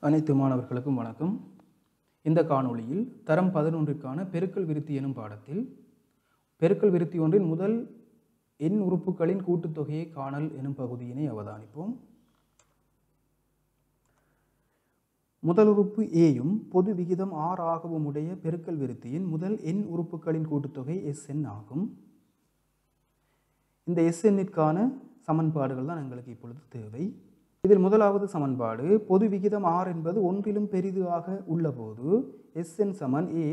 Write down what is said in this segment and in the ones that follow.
அனைத்து மாணவர்களுக்கும் வணக்கம். இந்த காணொளியில் தரம் 11க்கான பெருக்கல் விருத்தி எனும் பாடத்தில் பெருக்கல் விருத்தி ஒன்றின் முதல் எண் உறுப்புகளின் கூட்டுத்தொகையை காணல் எனும் பகுதியினை அவதானிப்போம். முதல் உறுப்பு ஏயும் பொது விகிதம் R ஆகவும் உடைய பெருக்கல் விருத்தியின் முதல் எண் உறுப்புகளின் கூட்டுத்தொகை Sn ஆகும். இந்த Snற்கான சமன்பாடுகள் தான் எங்களுக்கு இப்பொழுது தேவை. இதில் முதலாவது சமன்பாடு பொது விகிதம் R என்பது ஒன்றிலும் பெரிது ஆக உள்ளபோது Sn சமன் A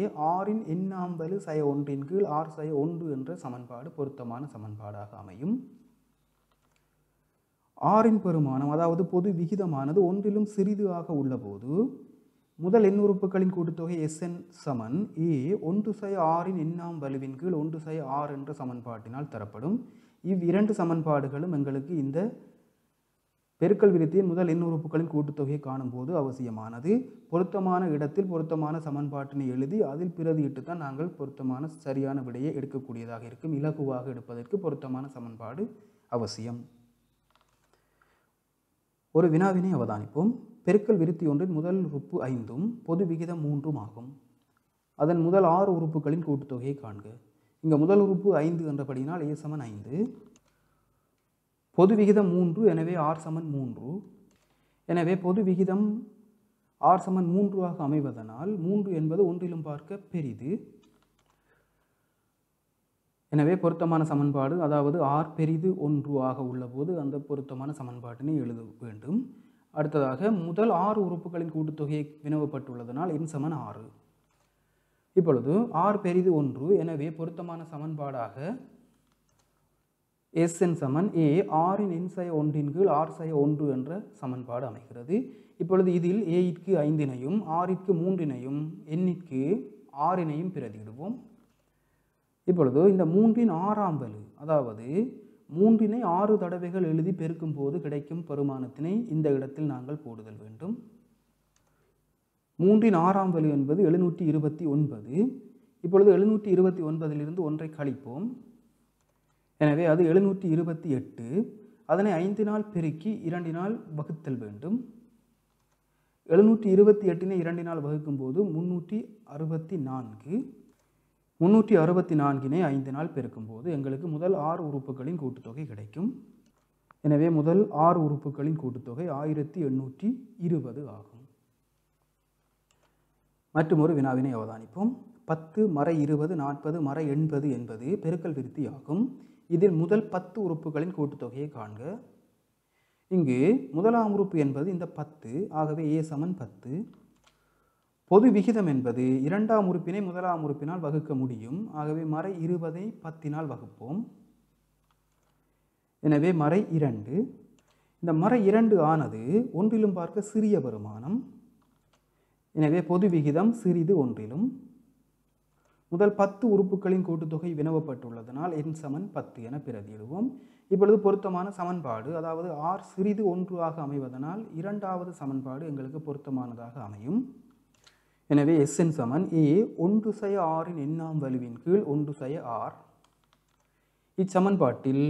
Rன் எண்ணாம் வலு சய ஒன்றின் கீழ் R சய 1 என்ற சமன்பாடு பொருத்தமான சமன்பாடாக அமையும். Rன் பெருமானம் அதாவது பொது விகிதமானது ஒன்றிலும் சிறிது ஆக உள்ளபோது முதல் எண் உறுப்புகளின் கூட்டுத்தொகை Sn சமன் A 1 சய Rன் எண்ணாம் வலுவின் கீழ் 1 சய R என்ற சமன்பாட்டினால் தரப்படும். இவ்விரண்டு சமன்பாடுகளும் எங்களுக்கு இந்த பெருக்கல் விருத்தியின் முதல் எண் உறுப்புகளின் கூட்டுத்தொகையை காணும்போது அவசியமானது. பொருத்தமான இடத்தில் பொருத்தமான சமன்பாட்டினை எழுதி அதில் பிரதியிட்டு தான் நாங்கள் பொருத்தமான சரியான விடையை எடுக்கக்கூடியதாக இருக்கும். இலகுவாக எடுப்பதற்கு பொருத்தமான சமன்பாடு அவசியம். ஒரு வினாவினை அவதானிப்போம். பெருக்கல் விருத்தி ஒன்றின் முதல் உறுப்பு 5 பொது விகிதம் 3 ஆகும். அதன் முதல் 6 உறுப்புகளின் கூட்டுத்தொகையை காண்க. இங்க முதல் உறுப்பு 5 என்றபடினால் A சமன் 5, பொது விகிதம் 3, எனவே R சமன் 3. எனவே பொது விகிதம் R சமன் 3 ஆக அமைவதனால் 3 என்பது ஒன்றிலும் பார்க்க பெரிது. எனவே பொருத்தமான சமன்பாடு அதாவது R பெரிது 1 ஆக உள்ளபோது அந்த பொருத்தமான சமன்பாட்டினை எழுத வேண்டும். அடுத்ததாக முதல் 6 உறுப்புகளின் கூட்டுத்தொகையை வினவப்பட்டுள்ளதனால் n சமன் 6. இப்பொழுது R பெரிது 1, எனவே பொருத்தமான சமன்பாடாக Sn சமன் A Rன் எண் சய ஒன்றின் கீழ் R சய 1 என்ற சமன்பாடு அமைகிறது. இப்பொழுது இதில் Aற்கு 5னையும் Rற்கு 3னையும் Nற்கு 6னையும் பிரதியிடுவோம். இப்பொழுது இந்த 3ன் 6ஆம் வலு அதாவது 3னை 6 தடவைகள் எழுதி பெருக்கும் போது கிடைக்கும் பெருமானத்தினை இந்த இடத்தில் நாங்கள் போடுதல் வேண்டும். 3ன் 6ஆம் வலு என்பது 729. இப்பொழுது 729லிருந்து ஒன்றை கழிப்போம். எனவே அது 728. அதனை 5னால் பெருக்கி 2னால் வகுத்தல் வேண்டும். 728னை 2னால் வகுக்கும் போது 364. 364னை 5னால் பெருக்கும் போது எங்களுக்கு முதல் 6 உறுப்புகளின் கூட்டுத்தொகை கிடைக்கும். எனவே முதல் 6 உறுப்புகளின் கூட்டுத்தொகை 1820 ஆகும். மற்றும் ஒரு வினாவினை அவதானிப்போம். 10 மறை 20 40 மறை 80 என்பது பெருக்கல் விருத்தி ஆகும். இதில் முதல் 10 உறுப்புகளின் கூட்டுத்தொகையை காண்க. இங்கு முதலாம் உறுப்பு என்பது இந்த 10, ஆகவே A சமன் 10. பொது விகிதம் என்பது இரண்டாம் உறுப்பினை முதலாம் உறுப்பினால் வகுக்க முடியும். ஆகவே மறை 20ஐ 10னால் வகுப்போம். எனவே மறை 2. இந்த மறை 2 ஆனது ஒன்றிலும் பார்க்க சிறிய பெருமானம். எனவே பொது விகிதம் சிறிது ஒன்றிலும். முதல் 10 உறுப்புகளின் கூட்டுத்தொகை வினவப்பட்டுள்ளதனால் n சமன் 10 என பிரதியிடுவோம். இப்பொழுது பொருத்தமான சமன்பாடு அதாவது R சிறிது 1 ஆக அமைவதனால் இரண்டாவது சமன்பாடு எங்களுக்கு பொருத்தமானதாக அமையும். எனவே Sn சமன் A 1 சய Rன் எண்ணாம் வலுவின் கீழ் 1 சய R. இச்சமன்பாட்டில்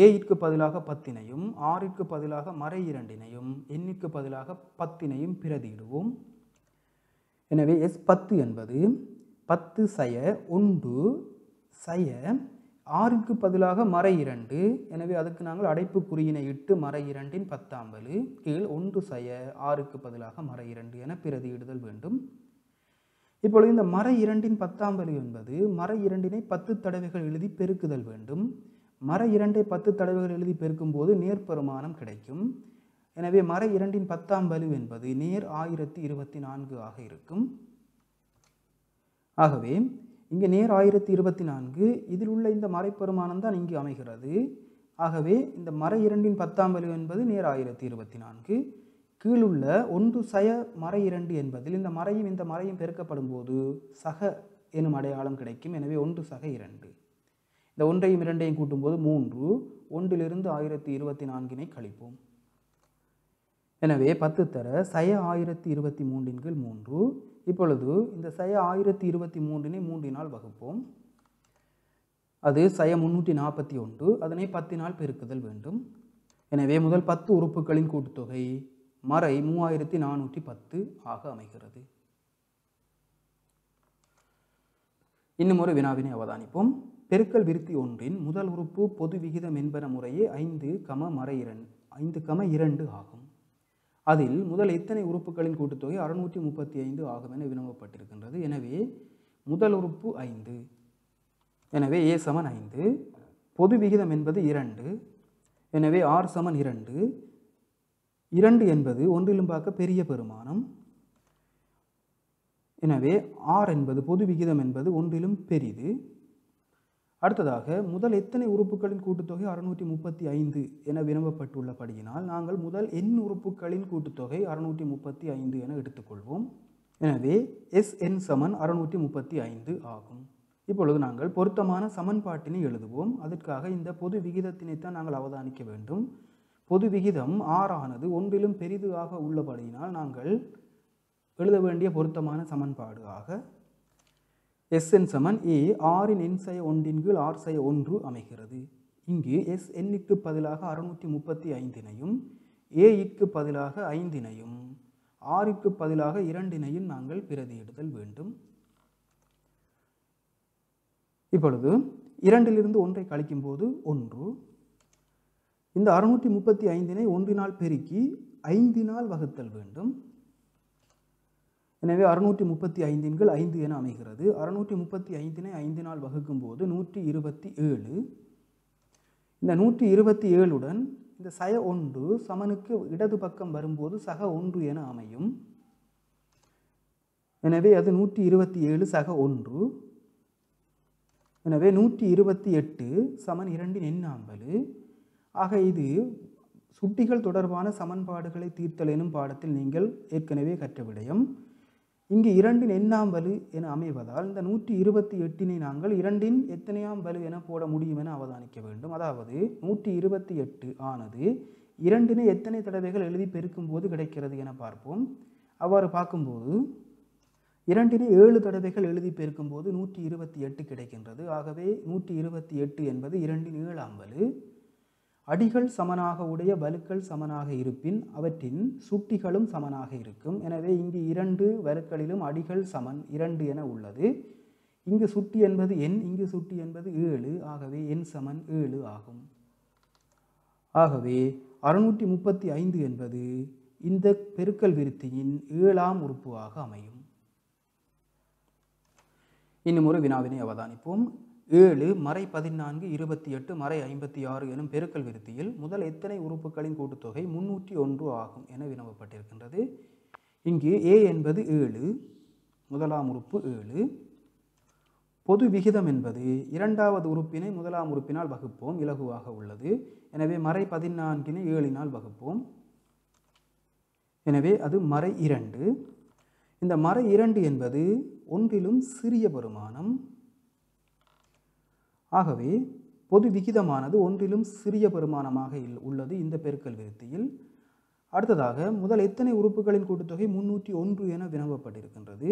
Aற்கு பதிலாக 10னையும் Rற்கு பதிலாக மறை 2னையும் Nற்கு பதிலாக 10னையும் பிரதியிடுவோம். எனவே S10 என்பது 10 சய 1 சய Rற்கு பதிலாக மறை 2. எனவே அதுக்கு நாங்கள் அடைப்பு குறியினை இட்டு மறை 2ன் 10ஆம் வலு கீழ் 1 சய Rற்கு பதிலாக மறை 2 என பிரதியிடுதல் வேண்டும். இப்பொழுது இந்த மறை 2ன் 10ஆம் வலு என்பது மறை 2னை 10 தடவைகள் எழுதி பெருக்குதல் வேண்டும். மறை 2ஐ 10 தடவைகள் எழுதி பெருக்கும் போது நேர்பெருமானம் கிடைக்கும். எனவே மறை 2ன் 10ஆம் வலு என்பது நேர் 1024 ஆக இருக்கும். ஆகவே இங்கே நேர் 1024, இதில் உள்ள இந்த மறைப்பெருமானம் தான் இங்கு அமைகிறது. ஆகவே இந்த மறை 2ன் 10ஆம் வலு என்பது நேர் 1024. கீழுள்ள 1 சய மறை 2 என்பதில் இந்த மறையும் பெருக்கப்படும் போது சக எனும் அடையாளம் கிடைக்கும். எனவே 1 சக 2. இந்த 1ஐயும் 2ஐயும் கூட்டும்போது 3. 1லிருந்து 1024னை கழிப்போம். எனவே 10 தர சய 1023ன் கீழ் 3. இப்பொழுது இந்த சய 1023னை 3னால் வகுப்போம். அது சய 341. அதனை 10னால் பெருக்குதல் வேண்டும். எனவே முதல் 10 உறுப்புகளின் கூட்டுத்தொகை மறை 3410 ஆக அமைகிறது. இன்னும் ஒரு வினாவினை அவதானிப்போம். பெருக்கல் விருத்தி ஒன்றின் முதல் உறுப்பு பொது விகிதம் என்பன முறையே 5,2 ஆகும். அதில் முதல் எத்தனை உறுப்புகளின் கூட்டுத்தொகை 635 ஆகும் என வினவப்பட்டிருக்கின்றது. எனவே முதல் உறுப்பு 5. எனவே a = 5. பொது விகிதம் என்பது 2. எனவே r = 2. 2 என்பது ஒன்றிலும் பார்க்க பெரிய பெருமானம். எனவே r என்பது பொது விகிதம் என்பது ஒன்றிலும் பெரிது. அடுத்ததாக முதல் எத்தனை உறுப்புகளின் கூட்டுத்தொகை 635 என வினவப்பட்டுள்ளபடியினால் நாங்கள் முதல் n உறுப்புகளின் கூட்டுத்தொகை 635 என எடுத்துக்கொள்வோம். எனவே Sn = 635 ஆகும். இப்பொழுது நாங்கள் பொருத்தமான சமன்பாட்டினை எழுதுவோம். அதற்காக இந்த பொது விகிதத்தினைத்தான் நாங்கள் அவதானிக்க வேண்டும். பொது விகிதம் r ஆனது ஒன்றிலும் பெரிது ஆக உள்ளபடியினால் நாங்கள் எழுத வேண்டிய பொருத்தமான சமன்பாடு ஆக Sn = a rன் n/1 r/1 அமைகிறது. இங்கு Snக்கு பதிலாக 635னையும் aக்கு பதிலாக 5னையும் rக்கு பதிலாக 2னையும் நாங்கள் பிரதியிடுதல் வேண்டும். இப்பொழுது 2லிருந்து 1ஐ கழிக்கும் போது 1. இந்த 635னை 1னால் பெருக்கி 5னால் வகுத்தல் வேண்டும். எனவே 635 5 என அமைகிறது. 635னை 5னால் வகுக்கும் போது 127. இந்த 127உடன் இந்த -1 சமனுக்கு இடது பக்கம் வரும்போது -1 என அமையும். எனவே அது 127 -1. எனவே 128 = 2 எண்ணாம்பல். ஆக இது சுட்டிகள் தொடர்பான சமன்பாடுகளை தீர்த்தல் எனும் பாடத்தில் நீங்கள் ஏற்கனவே கற்ற விடயம். இங்கு 2 எண்ணாம்பலு என அமைவதால் இந்த 128னை நாங்கள் 2 எத்தனையாம் பலு என போட முடியும் என அவதானிக்க வேண்டும். அதாவது 128 ஆனது 2னை எத்தனை தடவைகள் எழுதி பெருக்கும் போது கிடைக்கிறது என பார்ப்போம். அவ்வாறு பார்க்கும்போது 2னை 7 தடவைகள் எழுதி பெருக்கும் போது 128 கிடைக்கின்றது. ஆகவே 128 என்பது 2 7ஆம் பலு. அடிகள் சமனாக உடைய வலுக்கள் சமனாக இருப்பின் அவற்றின் சுட்டிகளும் சமனாக இருக்கும். எனவே இங்கு 2 வலுக்களிலும் அடிகள் சமன் 2 என உள்ளது. இங்கு சுட்டி என்பது n, இங்கு சுட்டி என்பது 7. ஆகவே n = 7 ஆகும். ஆகவே 635 என்பது இந்த பெருக்கல் விருத்தியின் 7ஆம் உறுப்பாக அமையும். இன்னும் ஒரு வினாவினை அவதானிப்போம். 7 மறை 14 28 மறை 56 எனும் பெருக்கல் விருத்தியில் முதல் எத்தனை உறுப்புகளின் கூட்டுத்தொகை 301 ஆகும் என வினவப்பட்டிருக்கின்றது. இங்கு a என்பது 7, முதலாம் உறுப்பு 7. பொது விகிதம் என்பது இரண்டாவது உறுப்பினை முதலாம் உறுப்பினால் வகுப்போம், இலகுவாக உள்ளது. எனவே மறை 14னை 7னால் வகுப்போம். எனவே அது மறை 2. இந்த மறை 2 என்பது ஒன்றிலும் சிறிய பெருமானம். ஆகவே பொது விகிதமானது ஒன்றிலும் சிறிய பெருமானமாக உள்ளது இந்த பெருக்கல் விருத்தியில். அடுத்ததாக முதல் எத்தனை உறுப்புகளின் கூட்டுத்தொகை 301 என வினவப்பட்டிருக்கின்றது.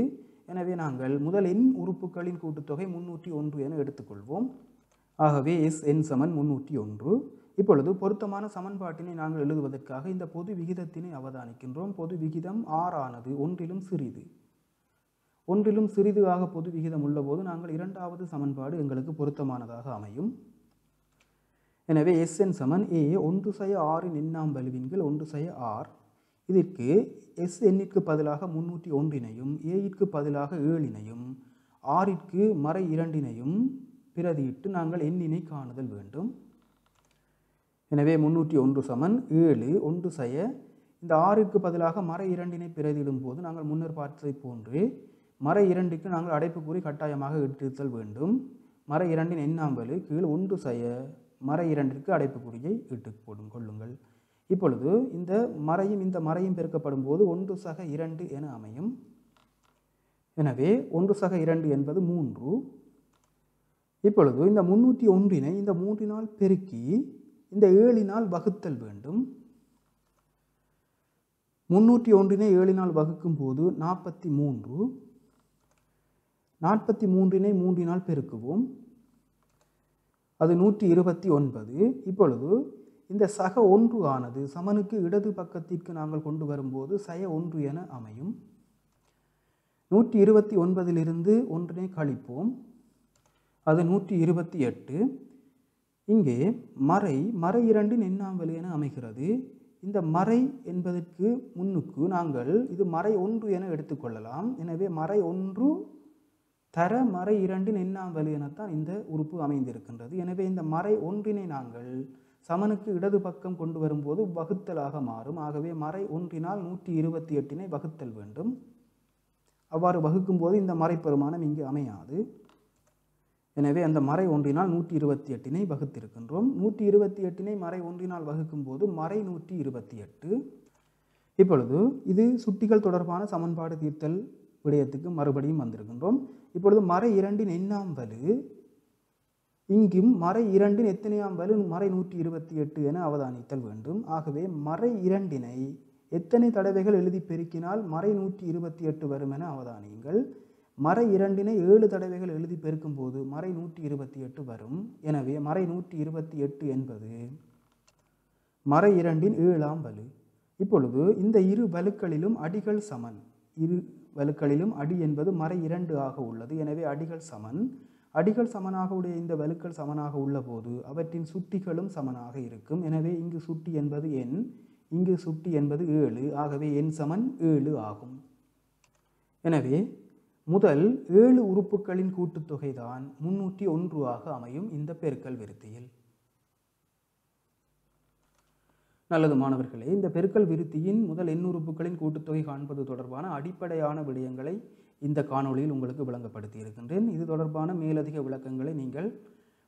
எனவே நாங்கள் முதல் n உறுப்புகளின் கூட்டுத்தொகை 301 என எடுத்துக்கொள்வோம். ஆகவே Sn = 301. இப்பொழுது பொருத்தமான சமன்பாட்டினை நாங்கள் எழுதுவதற்காக இந்த பொது விகிதத்தினை அவதானிக்கின்றோம். பொது விகிதம் r ஆனது ஒன்றிலும் சிறிது. ஒன்றிலும் சிறிது ஆக பொது விகிதம் உள்ளபோது நாங்கள் இரண்டாவது சமன்பாடு எங்களுக்கு பொருத்தமானதாக அமையும். எனவே Sn = a 1/r இன் எண்ணாம் பலுவின் கீழ் 1/r. இதற்கு Snற்கு பதிலாக 301னையும் aற்கு பதிலாக 7னையும் rற்கு மறை 2னையும் பிரதியிட்டு நாங்கள் எண்ணினை காணுதல் வேண்டும். எனவே 301 = 7 1 இந்த rற்கு பதிலாக மறை 2னை பிரதியிடும் போது நாங்கள் முன்னர் பார்த்ததை போன்று மறை 2க்கு நாங்கள் அடைப்புக்குறி கட்டாயமாக இட்டிருத்தல் வேண்டும். மறை 2ன் எண்ணாம் பலு கீழ் 1 மறை 2ற்கு அடைப்புக்குறியை இட்டு கொள்ளுங்கள். இப்பொழுது இந்த மறையும் பெருக்கப்படும் போது 1/2 என அமையும். எனவே 1/2 என்பது 3. இப்பொழுது இந்த 301னை இந்த 3னால் பெருக்கி இந்த 7னால் வகுத்தல் வேண்டும். 301னை 7னால் வகுக்கும் போது 43. 43னை 3னால் பெருக்குவோம். அது 129. இப்பொழுது இந்த சக 1 ஆனது சமனுக்கு இடது பக்கத்திற்கு நாங்கள் கொண்டு வரும்போது சய 1 என அமையும். 129 ஒன்றினை கழிப்போம், அது 128. இங்கே மறை 2 எண்ணாம்பலி என அமைகிறது. இந்த மறை என்பதற்கு முன்னுக்கு நாங்கள் இது மறை 1 என எடுத்துக்கொள்ளலாம். எனவே மறை 1 தர மறை 2 எண்ணாம்பலி எனத்தான் இந்த உறுப்பு அமைந்திருக்கின்றது. எனவே இந்த மறை 1 நாங்கள் சமனுக்கு இடது பக்கம் கொண்டு வரும்போது வகுத்தலாக மாறும். ஆகவே மறை 1 128 வகுத்தல் வேண்டும். அவ்வாறு வகுக்கும் போது இந்த மறை பெருமானம் இங்கு அமையாது. எனவே அந்த மறை 1 128 வகுத்திருக்கின்றோம். 128 மறை 1 வகுக்கும் போது மறை 128. இப்பொழுது இது சுட்டிகள் தொடர்பான சமன்பாடு தீர்த்தல் விடயத்துக்கு மறுபடியும் வந்திருக்கின்றோம். இப்பொழுது மறை 2 எண்ணாம் வலு, இங்கும் மறை 2 எத்தனையாம் வலு மறை 128 என அவதானித்தல் வேண்டும். ஆகவே மறை 2 எத்தனை தடவைகள் எழுதி பெருக்கினால் மறை 128 வரும் என அவதானியுங்கள். மறை 2 7 தடவைகள் எழுதி பெருக்கும் போது மறை 128 வரும். எனவே மறை 128 என்பது மறை 2 7ஆம் வலு. இப்பொழுது இந்த இரு வலுக்களிலும் அடிகள் சமன். இரு வலுக்களிலும் அடி என்பது மறை 2 ஆக உள்ளது. எனவே அடிகள் சமன். அடிகள் சமனாக உடைய இந்த வலுக்கள் சமனாக உள்ள போது அவற்றின் சுட்டிகளும் சமனாக இருக்கும். எனவே இங்கு சுட்டி என்பது n, இங்கு சுட்டி என்பது 7. ஆகவே n சமன் 7 ஆகும். எனவே முதல் 7 உறுப்புகளின் கூட்டுத்தொகை தான் 301 ஆக அமையும் இந்த பெருக்கல் விருத்தியில். நல்லது மாணவர்களே, இந்த பெருக்கல் விருத்தியின் முதல் n உறுப்புகளின் கூட்டுத்தொகை காண்பது தொடர்பான அடிப்படையான விடயங்களை இந்த காணொளியில் உங்களுக்கு விளங்கப்படுத்தி இருக்கின்றேன். இது தொடர்பான மேலதிக விளக்கங்களை நீங்கள்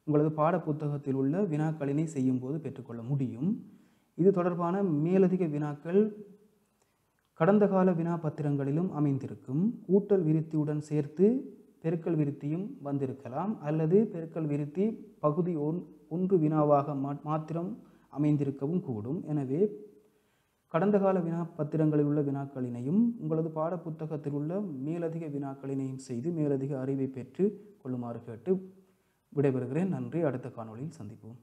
உங்களது பாட புத்தகத்தில் உள்ள வினாக்களினை செய்யும் போது பெற்றுக்கொள்ள முடியும். இது தொடர்பான மேலதிக வினாக்கள் கடந்த கால வினா பத்திரங்களிலும் அமைந்திருக்கும். கூட்டல் விருத்தியுடன் சேர்த்து பெருக்கல் விருத்தியும் வந்திருக்கலாம், அல்லது பெருக்கல் விருத்தி பகுதி 1 வினாவாக மாத்திரம் அமைந்திருக்கவும் கூடும். எனவே கடந்த கால வினா பத்திரங்களில் உள்ள வினாக்களினையும் உங்களது பாட புத்தகத்தில் உள்ள மேலதிக வினாக்களினையும் செய்து மேலதிக அறிவை பெற்று கொள்ளுமாறு கேட்டு விடைபெறுகிறேன். நன்றி. அடுத்த காணொளியில் சந்திப்போம்.